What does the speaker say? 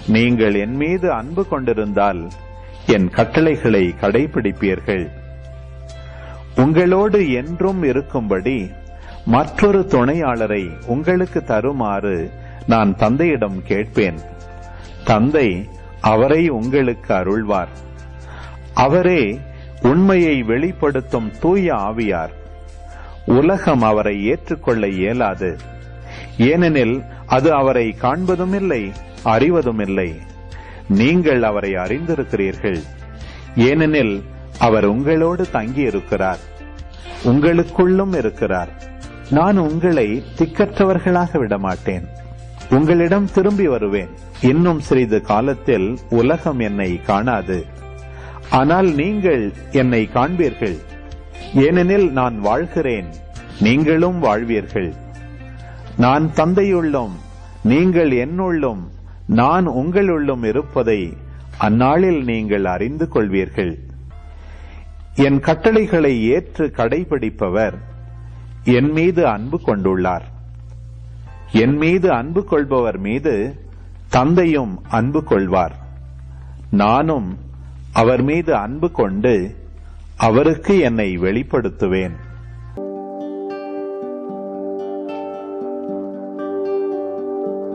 நீங்கள் என் மீது அன்பு கொண்டிருந்தால் என் கட்டளைகளை கடைபிடிப்பீர்கள். உங்களோடு என்றும் இருக்கும்படி மற்றொரு துணையாளரை உங்களுக்கு தருமாறு நான் தந்தையிடம் கேட்பேன். தந்தை அவரை உங்களுக்கு அருள்வார். அவரே உண்மையை வெளிப்படுத்தும் தூய ஆவியார். உலகம் அவரை ஏற்றுக்கொள்ள இயலாது, ஏனெனில் அது அவரை காண்பதும் இல்லை, அறிவதும் இல்லை. நீங்கள் அவரை அறிந்திருக்கிறீர்கள், ஏனெனில் அவர் உங்களோடு தங்கியிருக்கிறார், உங்களுக்குள்ளும் இருக்கிறார். நான் உங்களை திக்கற்றவர்களாக விடமாட்டேன். உங்களிடம் திரும்பி வருவேன். இன்னும் சிறிது காலத்தில் உலகம் என்னை காணாது, ஆனால் நீங்கள் என்னை காண்பீர்கள். ஏனெனில் நான் வாழ்கிறேன், நீங்களும் வாழ்வீர்கள். நான் தந்தையுள்ளும் நீங்கள் என்னுள்ளும் நான் உங்களுள்ளும் இருப்பதை அந்நாளில் நீங்கள் அறிந்து கொள்வீர்கள். என் கட்டளைகளை ஏற்று கடைபிடிப்பவர் என் மீது அன்பு கொண்டுள்ளார். என் மீது அன்பு கொள்பவர் மீது தந்தையும் அன்பு கொள்வார். நானும் அவர் மீது அன்பு கொண்டு அவருக்கு என்னை வெளிப்படுத்துவேன்.